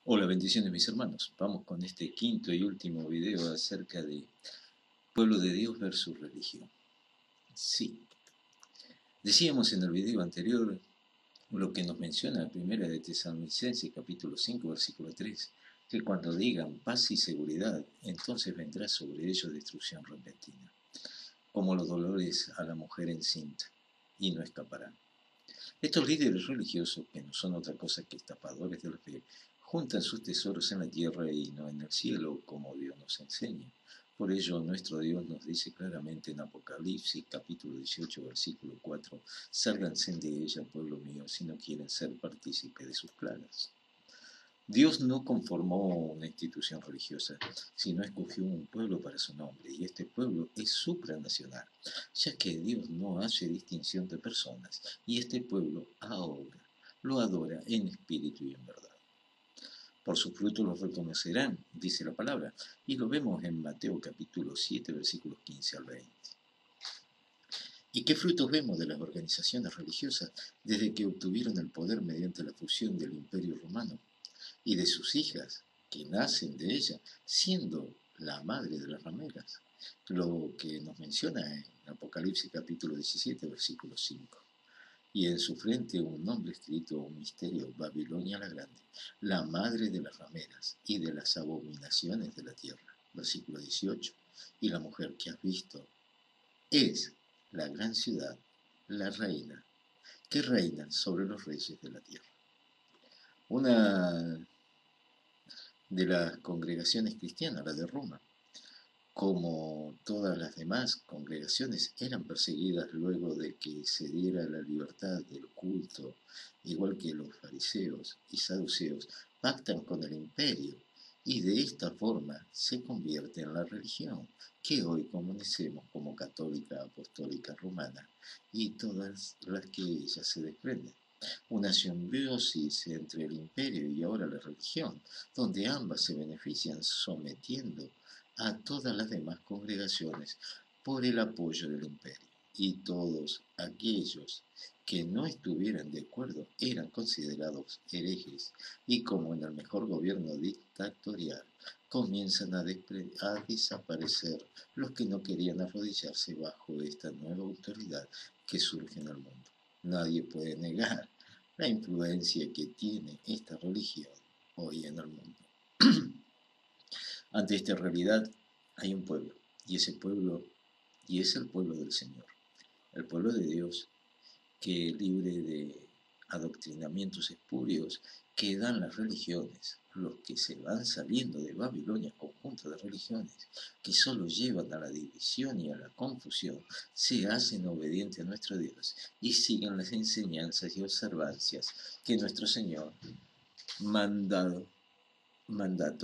Hola, bendiciones mis hermanos. Vamos con este quinto y último video acerca de pueblo de Dios versus religión. Sí, decíamos en el video anterior lo que nos menciona Primera de Tesalonicenses capítulo 5 versículo 3, que cuando digan paz y seguridad, entonces vendrá sobre ellos destrucción repentina, como los dolores a la mujer encinta, y no escaparán. Estos líderes religiosos, que no son otra cosa que estafadores de la fe, juntan sus tesoros en la tierra y no en el cielo, como Dios nos enseña. Por ello, nuestro Dios nos dice claramente en Apocalipsis, capítulo 18, versículo 4, «Sálganse de ella, pueblo mío, si no quieren ser partícipes de sus plagas». Dios no conformó una institución religiosa, sino escogió un pueblo para su nombre, y este pueblo es supranacional, ya que Dios no hace distinción de personas, y este pueblo ahora lo adora en espíritu y en verdad. Por sus frutos los reconocerán, dice la palabra, y lo vemos en Mateo capítulo 7, versículos 15 al 20. ¿Y qué frutos vemos de las organizaciones religiosas desde que obtuvieron el poder mediante la fusión del Imperio Romano? Y de sus hijas, que nacen de ella, siendo la madre de las rameras, lo que nos menciona en Apocalipsis capítulo 17, versículo 5. Y en su frente un nombre escrito, un misterio, Babilonia la Grande, la madre de las rameras y de las abominaciones de la tierra, versículo 18. Y la mujer que has visto es la gran ciudad, la reina, que reina sobre los reyes de la tierra. Una de las congregaciones cristianas, la de Roma, como todas las demás congregaciones, eran perseguidas luego de que se diera la libertad del culto, igual que los fariseos y saduceos pactan con el imperio y de esta forma se convierte en la religión que hoy conocemos como católica, apostólica, romana y todas las que ellas se desprenden. Una simbiosis entre el imperio y ahora la religión, donde ambas se benefician sometiendo a todas las demás congregaciones por el apoyo del imperio, y todos aquellos que no estuvieran de acuerdo eran considerados herejes, y como en el mejor gobierno dictatorial, comienzan a desaparecer los que no querían arrodillarse bajo esta nueva autoridad que surge en el mundo. Nadie puede negar la influencia que tiene esta religión hoy en el mundo. Ante esta realidad hay un pueblo, y ese pueblo, y es el pueblo del Señor, el pueblo de Dios, que libre de adoctrinamientos espurios que dan las religiones, los que se van saliendo de Babilonia, conjunto de religiones que solo llevan a la división y a la confusión, se hacen obedientes a nuestro Dios y siguen las enseñanzas y observancias que nuestro Señor mandato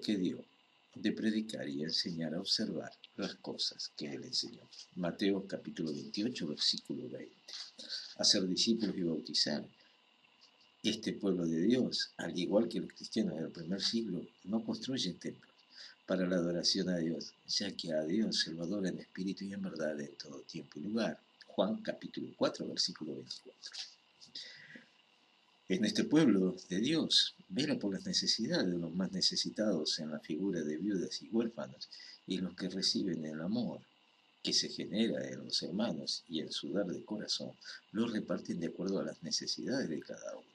que dio de predicar y enseñar a observar las cosas que Él enseñó. Mateo capítulo 28, versículo 20. Hacer discípulos y bautizar. Este pueblo de Dios, al igual que los cristianos del primer siglo, no construyen templos para la adoración a Dios, ya que a Dios se lo adora en espíritu y en verdad en todo tiempo y lugar. Juan capítulo 4, versículo 24. En este pueblo de Dios, vela por las necesidades de los más necesitados en la figura de viudas y huérfanos, y los que reciben el amor que se genera en los hermanos y el sudor de corazón, lo reparten de acuerdo a las necesidades de cada uno,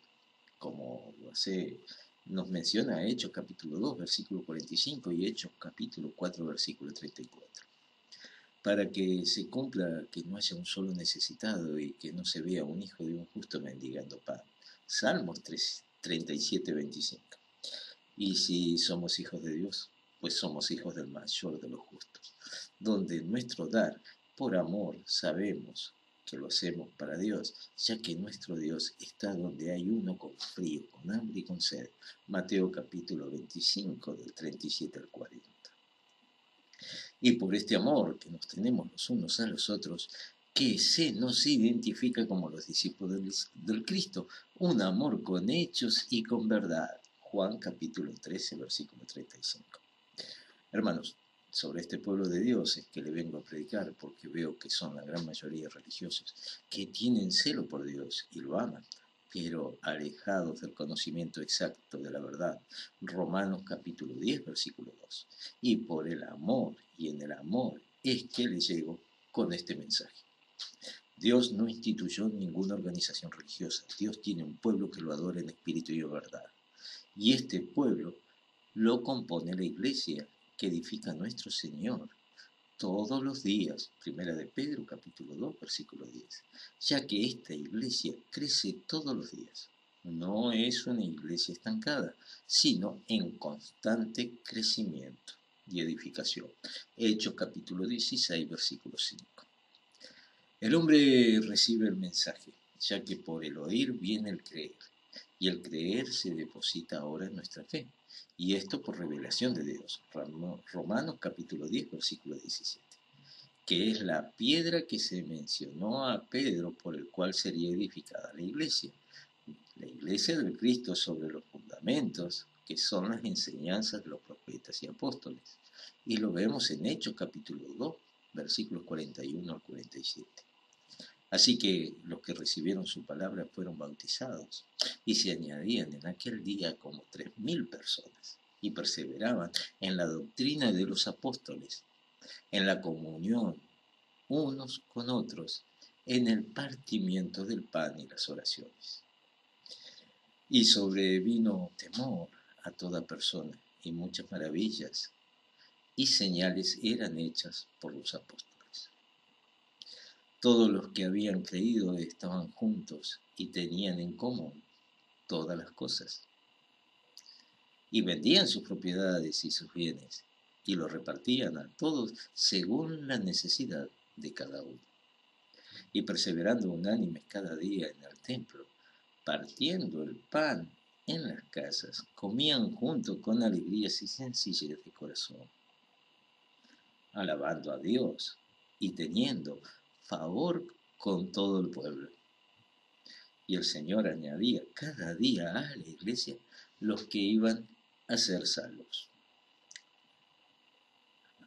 como nos menciona Hechos capítulo 2, versículo 45 y Hechos capítulo 4, versículo 34. Para que se cumpla que no haya un solo necesitado y que no se vea un hijo de un justo mendigando pan. Salmos 37, 25. Y si somos hijos de Dios, pues somos hijos del mayor de los justos, donde nuestro dar por amor sabemos que lo hacemos para Dios, ya que nuestro Dios está donde hay uno con frío, con hambre y con sed. Mateo capítulo 25, del 37 al 40. Y por este amor que nos tenemos los unos a los otros, que se nos identifica como los discípulos del Cristo, un amor con hechos y con verdad. Juan capítulo 13, versículo 35. Hermanos, sobre este pueblo de Dios es que le vengo a predicar, porque veo que son la gran mayoría religiosos, que tienen celo por Dios y lo aman, pero alejados del conocimiento exacto de la verdad. Romanos capítulo 10, versículo 2. Y por el amor y en el amor es que les llego con este mensaje. Dios no instituyó ninguna organización religiosa. Dios tiene un pueblo que lo adora en espíritu y en verdad. Y este pueblo lo compone la iglesia que edifica nuestro Señor todos los días. Primera de Pedro, capítulo 2, versículo 10. Ya que esta iglesia crece todos los días. No es una iglesia estancada, sino en constante crecimiento y edificación. Hechos capítulo 16, versículo 5. El hombre recibe el mensaje, ya que por el oír viene el creer, y el creer se deposita ahora en nuestra fe, y esto por revelación de Dios. Romanos capítulo 10, versículo 17, que es la piedra que se mencionó a Pedro por el cual sería edificada la iglesia del Cristo sobre los fundamentos, que son las enseñanzas de los profetas y apóstoles. Y lo vemos en Hechos capítulo 2, versículos 41 al 47. Así que los que recibieron su palabra fueron bautizados, y se añadían en aquel día como 3.000 personas, y perseveraban en la doctrina de los apóstoles, en la comunión unos con otros, en el partimiento del pan y las oraciones. Y sobrevino temor a toda persona, y muchas maravillas y señales eran hechas por los apóstoles. Todos los que habían creído estaban juntos y tenían en común todas las cosas. Y vendían sus propiedades y sus bienes, y los repartían a todos según la necesidad de cada uno. Y perseverando unánimes cada día en el templo, partiendo el pan en las casas, comían junto con alegrías y sencillez de corazón, alabando a Dios y teniendo favor con todo el pueblo. Y el Señor añadía cada día a la iglesia los que iban a ser salvos.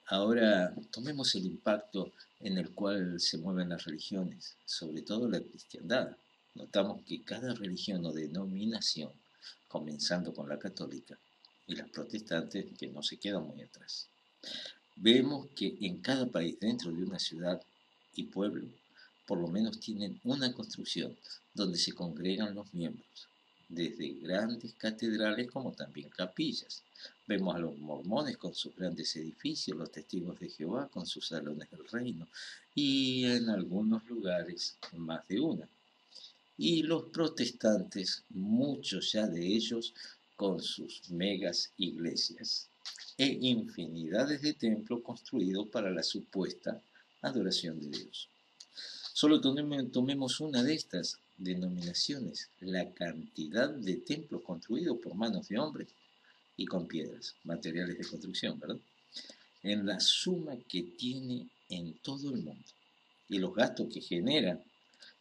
Ahora tomemos el impacto en el cual se mueven las religiones, sobre todo la cristiandad. Notamos que cada religión o denominación, comenzando con la católica y las protestantes, que no se quedan muy atrás. Vemos que en cada país, dentro de una ciudad y pueblo, por lo menos tienen una construcción donde se congregan los miembros, desde grandes catedrales como también capillas. Vemos a los mormones con sus grandes edificios, los testigos de Jehová con sus salones del reino, y en algunos lugares más de una. Y los protestantes, muchos ya de ellos, con sus megas iglesias e infinidades de templos construidos para la supuesta adoración de Dios. Solo tomemos una de estas denominaciones, la cantidad de templos construidos por manos de hombres y con piedras, materiales de construcción, ¿verdad? En la suma que tiene en todo el mundo y los gastos que genera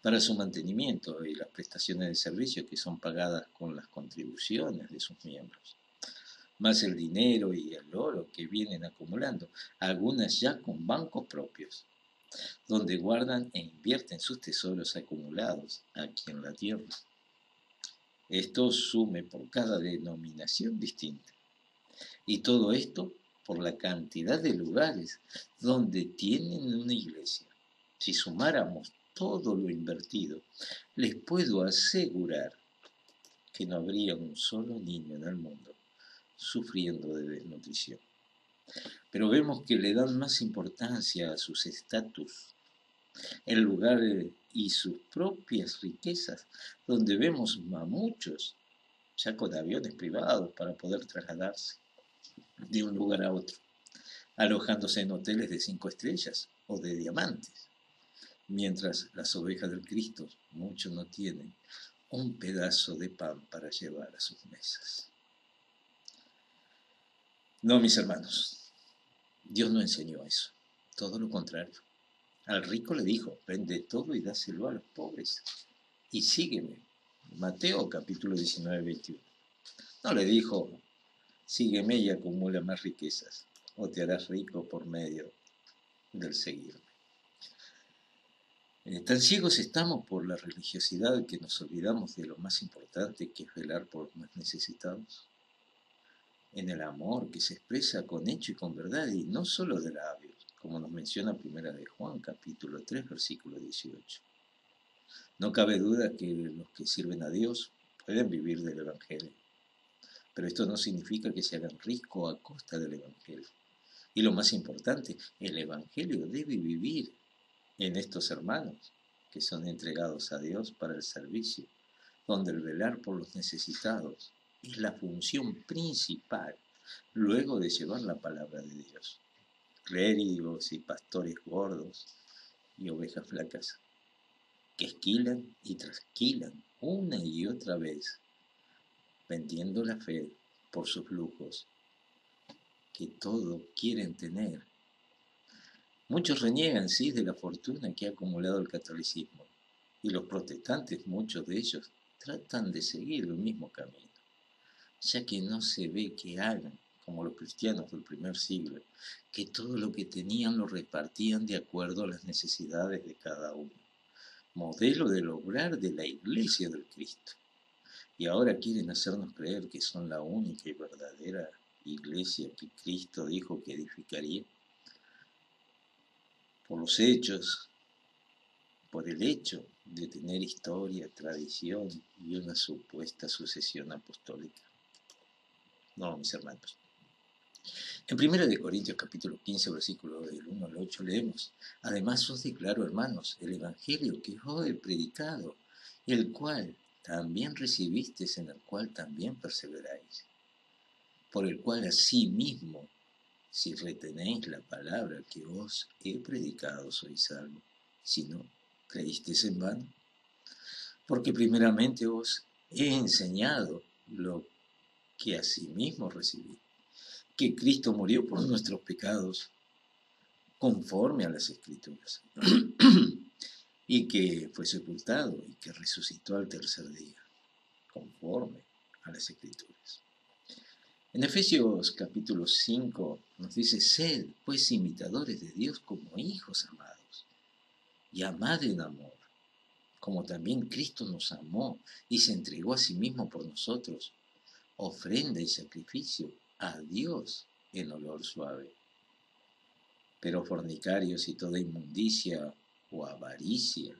para su mantenimiento y las prestaciones de servicio que son pagadas con las contribuciones de sus miembros, más el dinero y el oro que vienen acumulando, algunas ya con bancos propios, donde guardan e invierten sus tesoros acumulados aquí en la tierra. Esto sume por cada denominación distinta. Y todo esto por la cantidad de lugares donde tienen una iglesia. Si sumáramos todo lo invertido, les puedo asegurar que no habría un solo niño en el mundo sufriendo de desnutrición. Pero vemos que le dan más importancia a sus estatus, el lugar y sus propias riquezas, donde vemos a muchos ya con aviones privados para poder trasladarse de un lugar a otro, alojándose en hoteles de 5 estrellas o de diamantes, mientras las ovejas del Cristo, muchos no tienen un pedazo de pan para llevar a sus mesas. No, mis hermanos, Dios no enseñó eso, todo lo contrario. Al rico le dijo, vende todo y dáselo a los pobres, y sígueme. Mateo capítulo 19, 21. No le dijo, sígueme y acumula más riquezas, o te harás rico por medio del seguirme. Tan ciegos estamos por la religiosidad que nos olvidamos de lo más importante, que es velar por los más necesitados. En el amor que se expresa con hecho y con verdad, y no solo de labios, como nos menciona Primera de Juan, capítulo 3, versículo 18. No cabe duda que los que sirven a Dios pueden vivir del Evangelio, pero esto no significa que se hagan ricos a costa del Evangelio. Y lo más importante, el Evangelio debe vivir en estos hermanos que son entregados a Dios para el servicio, donde el velar por los necesitados es la función principal, luego de llevar la palabra de Dios. Clérigos y pastores gordos y ovejas flacas, que esquilan y trasquilan una y otra vez, vendiendo la fe por sus lujos, que todo quieren tener. Muchos reniegan, sí, de la fortuna que ha acumulado el catolicismo, y los protestantes, muchos de ellos, tratan de seguir el mismo camino, ya que no se ve que hagan, como los cristianos del primer siglo, que todo lo que tenían lo repartían de acuerdo a las necesidades de cada uno, modelo del obrar de la Iglesia del Cristo. Y ahora quieren hacernos creer que son la única y verdadera iglesia que Cristo dijo que edificaría. Por los hechos, por el hecho de tener historia, tradición y una supuesta sucesión apostólica. No, mis hermanos. En 1 Corintios capítulo 15, versículo del 1 al 8 leemos: Además os declaro, hermanos, el evangelio que os he predicado, el cual también recibisteis, en el cual también perseveráis, por el cual asimismo, si retenéis la palabra que os he predicado, sois salvos. Si no, creísteis en vano. Porque primeramente os he enseñado lo que asimismo recibí, que Cristo murió por nuestros pecados, conforme a las Escrituras, y que fue sepultado y que resucitó al tercer día, conforme a las Escrituras. En Efesios capítulo 5 nos dice: sed pues imitadores de Dios como hijos amados, y amad en amor, como también Cristo nos amó y se entregó a sí mismo por nosotros, ofrenda y sacrificio a Dios en olor suave. Pero fornicarios y toda inmundicia o avaricia,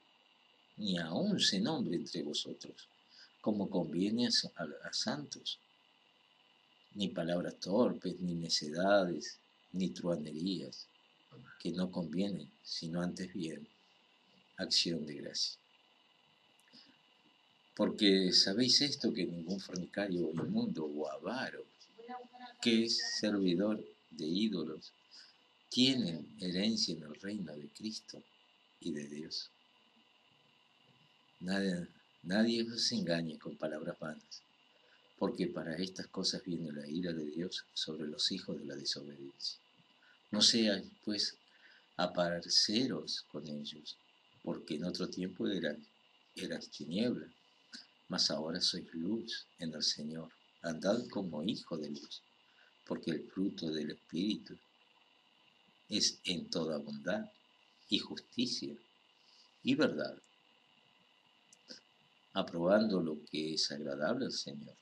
ni aun se nombre entre vosotros, como conviene a santos, ni palabras torpes, ni necedades, ni truanerías, que no convienen, sino antes bien, acción de gracia. Porque sabéis esto, que ningún fornicario o inmundo o avaro, que es servidor de ídolos, tienen herencia en el reino de Cristo y de Dios. Nadie os engañe con palabras vanas, porque para estas cosas viene la ira de Dios sobre los hijos de la desobediencia. No seáis, pues, aparceros con ellos, porque en otro tiempo eras tiniebla, mas ahora sois luz en el Señor. Andad como hijo de luz, porque el fruto del Espíritu es en toda bondad y justicia y verdad, aprobando lo que es agradable al Señor.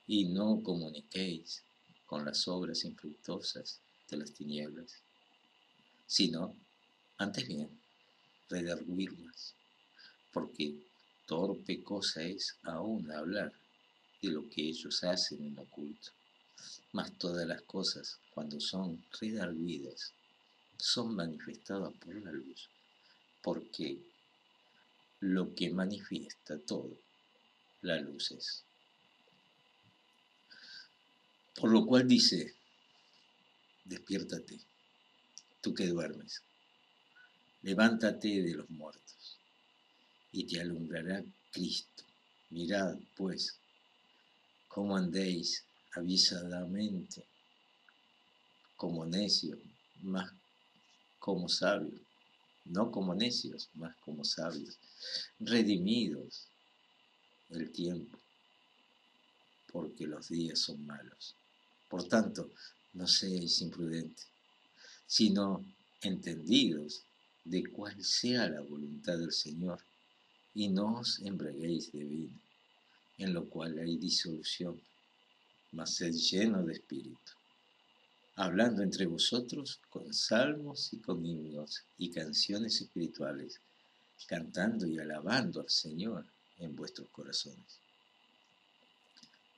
Y no comuniquéis con las obras infructuosas de las tinieblas, sino, antes bien, redarguirlas, porque torpe cosa es aún hablar de lo que ellos hacen en oculto. Mas todas las cosas, cuando son redarguidas, son manifestadas por la luz, porque lo que manifiesta todo, la luz es. Por lo cual dice: despiértate, tú que duermes, levántate de los muertos, y te alumbrará Cristo. Mirad, pues, cómo andéis avisadamente, como necios, más como sabios, no como necios, más como sabios, redimidos el tiempo, porque los días son malos. Por tanto, no seáis imprudentes, sino entendidos de cuál sea la voluntad del Señor, y no os embriaguéis de vino, en lo cual hay disolución, mas sed lleno de espíritu, hablando entre vosotros con salmos y con himnos y canciones espirituales, cantando y alabando al Señor en vuestros corazones,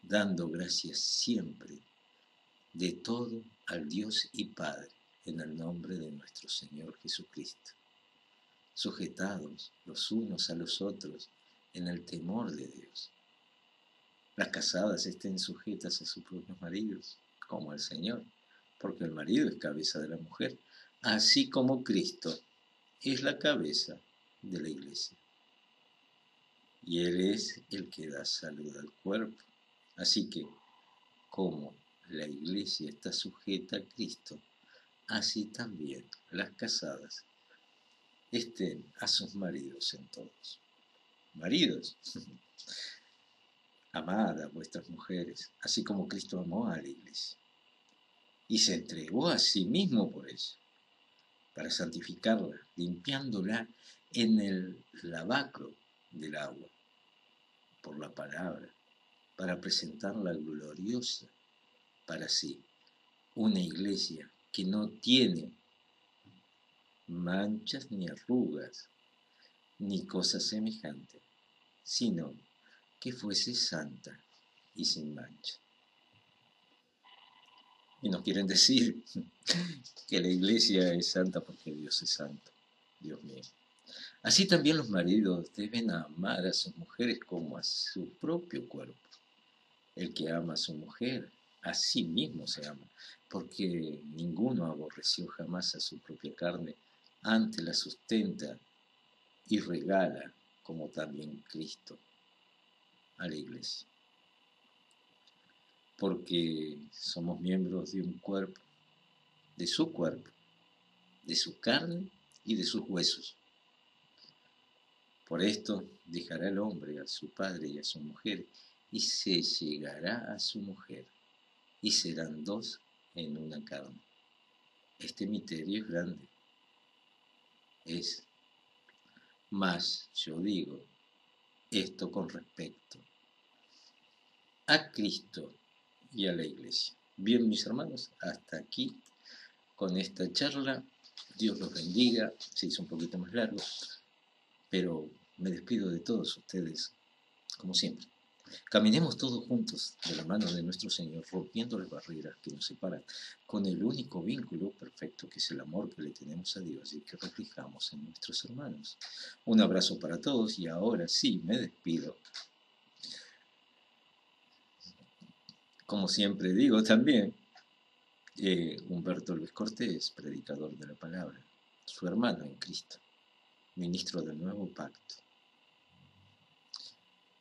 dando gracias siempre de todo al Dios y Padre, en el nombre de nuestro Señor Jesucristo, sujetados los unos a los otros en el temor de Dios. Las casadas estén sujetas a sus propios maridos, como al Señor, porque el marido es cabeza de la mujer, así como Cristo es la cabeza de la iglesia. Y Él es el que da salud al cuerpo. Así que, como la iglesia está sujeta a Cristo, así también las casadas estén a sus maridos en todos. Maridos, amad a vuestras mujeres, así como Cristo amó a la iglesia y se entregó a sí mismo por ella, para santificarla, limpiándola en el lavacro del agua, por la palabra, para presentarla gloriosa para sí, una iglesia que no tiene manchas ni arrugas, ni cosa semejante, sino que fuese santa y sin mancha. Y nos quieren decir que la iglesia es santa porque Dios es santo, Dios mío. Así también los maridos deben amar a sus mujeres como a su propio cuerpo. El que ama a su mujer, a sí mismo se ama, porque ninguno aborreció jamás a su propia carne, antes la sustenta y regala, como también Cristo, a la iglesia. Porque somos miembros de un cuerpo, de su carne y de sus huesos. Por esto dejará el hombre a su padre y a su mujer, y se llegará a su mujer, y serán dos en una carne. Este misterio es grande. Mas yo digo esto con respecto a Cristo y a la iglesia. Bien, mis hermanos, hasta aquí con esta charla. Dios los bendiga. Se hizo un poquito más largo, pero me despido de todos ustedes, como siempre. Caminemos todos juntos de la mano de nuestro Señor, rompiendo las barreras que nos separan, con el único vínculo perfecto que es el amor que le tenemos a Dios y que reflejamos en nuestros hermanos. Un abrazo para todos y ahora sí me despido. Como siempre digo también, Humberto Luis Cortés, predicador de la palabra, su hermano en Cristo, ministro del nuevo pacto,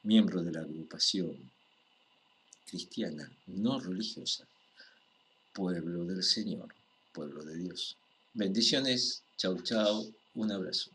miembro de la agrupación cristiana no religiosa, pueblo del Señor, pueblo de Dios. Bendiciones, chau chau, un abrazo.